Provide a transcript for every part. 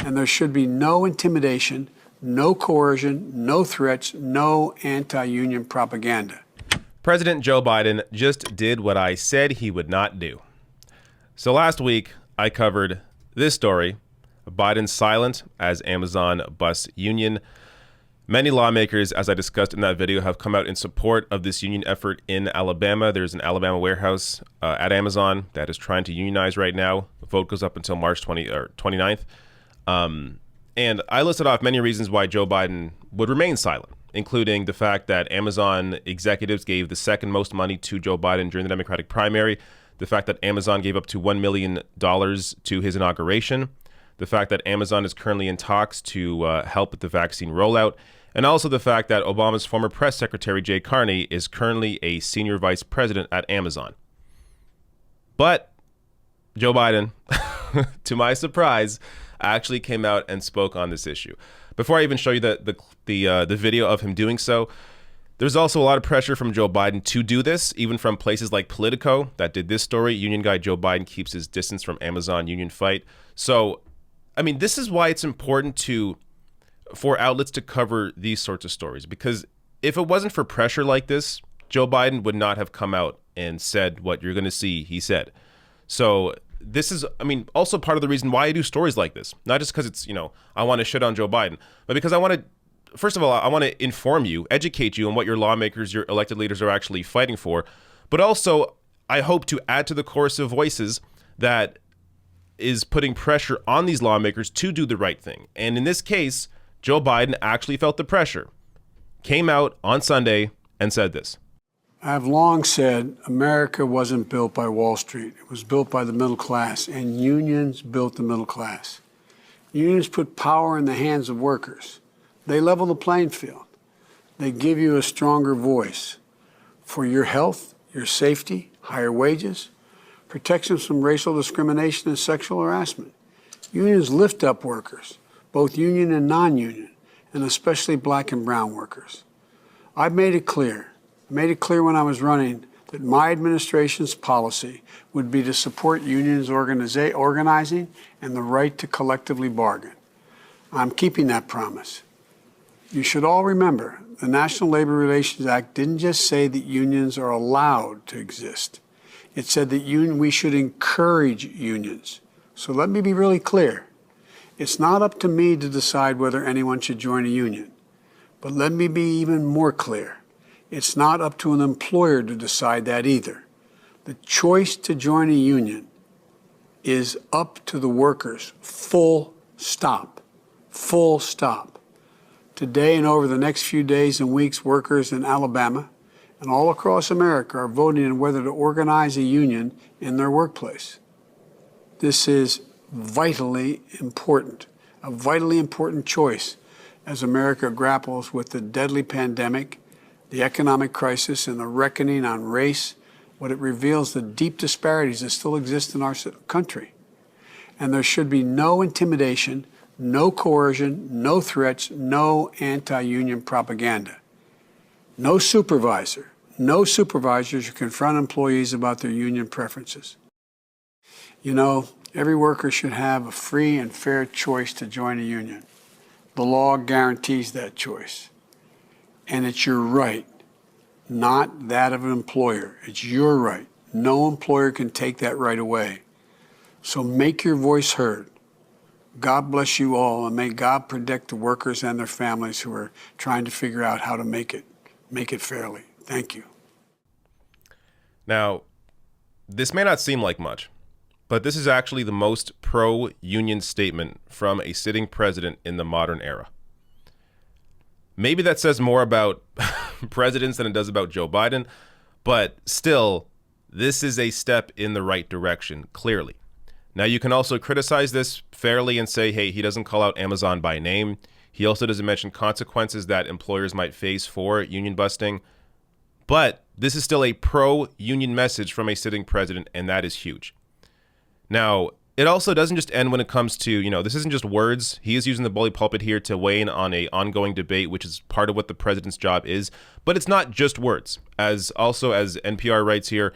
And there should be no intimidation, no coercion, no threats, no anti-union propaganda. President Joe Biden just did what I said he would not do. So last week, I covered this story, Biden silent as Amazon busts union. Many lawmakers, as I discussed in that video, have come out in support of this union effort in Alabama. There's an Alabama warehouse at Amazon that is trying to unionize right now. The vote goes up until March 29th. And I listed off many reasons why Joe Biden would remain silent, including the fact that Amazon executives gave the second most money to Joe Biden during the Democratic primary, the fact that Amazon gave up to $1 million to his inauguration, the fact that Amazon is currently in talks to help with the vaccine rollout, and also the fact that Obama's former press secretary, Jay Carney, is currently a senior vice president at Amazon. But Joe Biden, to my surprise, actually came out and spoke on this issue. Before I even show you the video of him doing so, there's also a lot of pressure from Joe Biden to do this, even from places like Politico that did this story. Union guy Joe Biden keeps his distance from Amazon union fight. So, I mean, this is why it's important for outlets to cover these sorts of stories, because if it wasn't for pressure like this, Joe Biden would not have come out and said what you're going to see he said. So this is, I mean, also part of the reason why I do stories like this, not just because it's, I want to shit on Joe Biden, but because I want to, first of all, I want to inform you, educate you on what your lawmakers, your elected leaders are actually fighting for. But also, I hope to add to the chorus of voices that is putting pressure on these lawmakers to do the right thing. And in this case, Joe Biden actually felt the pressure, came out on Sunday and said this. I've long said America wasn't built by Wall Street. It was built by the middle class, and unions built the middle class. Unions put power in the hands of workers. They level the playing field. They give you a stronger voice for your health, your safety, higher wages, protections from racial discrimination and sexual harassment. Unions lift up workers, both union and non-union, and especially black and brown workers. I've made it clear when I was running that my administration's policy would be to support unions organizing and the right to collectively bargain. I'm keeping that promise. You should all remember, the National Labor Relations Act didn't just say that unions are allowed to exist. It said that we should encourage unions. So let me be really clear. It's not up to me to decide whether anyone should join a union. But let me be even more clear. It's not up to an employer to decide that either. The choice to join a union is up to the workers. Full stop. Full stop. Today and over the next few days and weeks, workers in Alabama and all across America are voting on whether to organize a union in their workplace. This is vitally important, a vitally important choice as America grapples with the deadly pandemic, the economic crisis, and the reckoning on race. What it reveals the deep disparities that still exist in our country. And there should be no intimidation, no coercion, no threats, no anti-union propaganda. No supervisors should confront employees about their union preferences. Every worker should have a free and fair choice to join a union. The law guarantees that choice. And it's your right, not that of an employer. It's your right. No employer can take that right away. So make your voice heard. God bless you all, and may God protect the workers and their families who are trying to figure out how to make it fairly. Thank you. Now, this may not seem like much, but this is actually the most pro-union statement from a sitting president in the modern era. Maybe that says more about presidents than it does about Joe Biden, but still, this is a step in the right direction, clearly. Now, you can also criticize this fairly and say, hey, he doesn't call out Amazon by name. He also doesn't mention consequences that employers might face for union busting. But this is still a pro-union message from a sitting president, and that is huge. Now, it also doesn't just end when it comes to, this isn't just words. He is using the bully pulpit here to weigh in on an ongoing debate, which is part of what the president's job is. But it's not just words. As NPR writes here,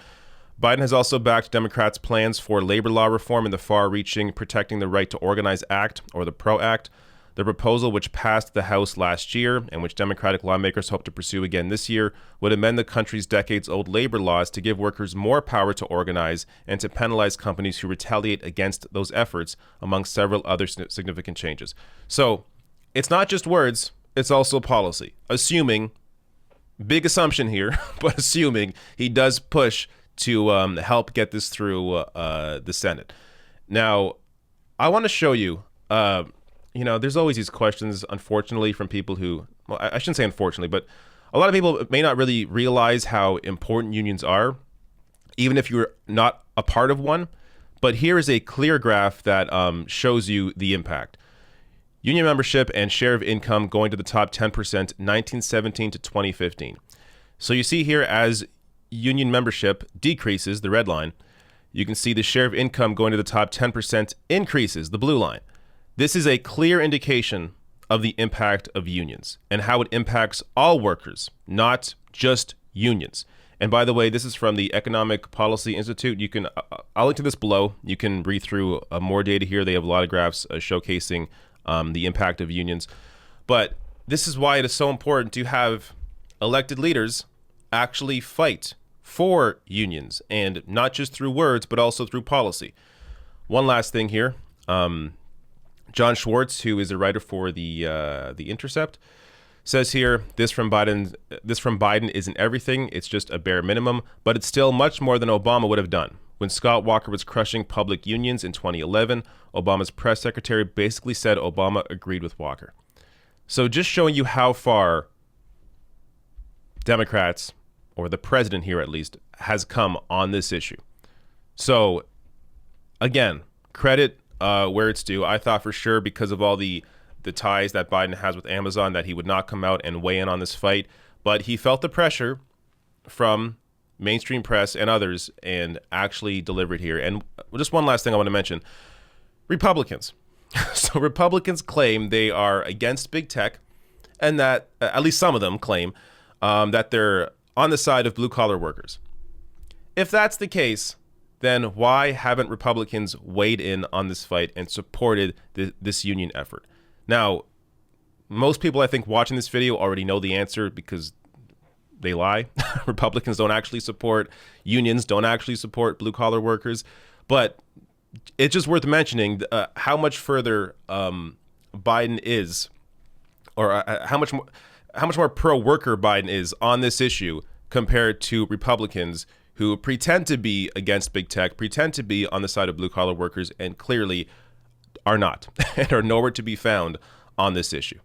Biden has also backed Democrats' plans for labor law reform in the far-reaching Protecting the Right to Organize Act, or the PRO Act. The proposal, which passed the House last year and which Democratic lawmakers hope to pursue again this year, would amend the country's decades-old labor laws to give workers more power to organize and to penalize companies who retaliate against those efforts, among several other significant changes. So it's not just words, it's also policy. Assuming, big assumption here, but assuming he does push to help get this through the Senate. Now, I want to show you, there's always these questions, unfortunately, from people who, well, I shouldn't say unfortunately, but a lot of people may not really realize how important unions are, even if you're not a part of one. But here is a clear graph that shows you the impact. Union membership and share of income going to the top 10%, 1917 to 2015. So you see here, as union membership decreases, the red line, you can see the share of income going to the top 10% increases, the blue line. This is a clear indication of the impact of unions and how it impacts all workers, not just unions. And by the way, this is from the Economic Policy Institute. I'll link to this below. You can read through more data here. They have a lot of graphs showcasing the impact of unions. But this is why it is so important to have elected leaders actually fight for unions, and not just through words, but also through policy. One last thing here. John Schwartz, who is a writer for the Intercept, says here, this from Biden isn't everything. It's just a bare minimum, but it's still much more than Obama would have done. When Scott Walker was crushing public unions in 2011, Obama's press secretary basically said Obama agreed with Walker. So just showing you how far Democrats, or the president here at least, has come on this issue. So again, credit where it's due. I thought for sure, because of all the ties that Biden has with Amazon, that he would not come out and weigh in on this fight. But he felt the pressure from mainstream press and others and actually delivered here. And just one last thing I want to mention. Republicans. So Republicans claim they are against big tech, and that, at least some of them claim, that they're on the side of blue-collar workers. If that's the case, then why haven't Republicans weighed in on this fight and supported this union effort? Now, most people, I think, watching this video already know the answer, because they lie. Republicans don't actually support unions, don't actually support blue-collar workers. But it's just worth mentioning how much further Biden is, or how much more pro-worker Biden is on this issue compared to Republicans who pretend to be against big tech, pretend to be on the side of blue-collar workers, and clearly are not, and are nowhere to be found on this issue.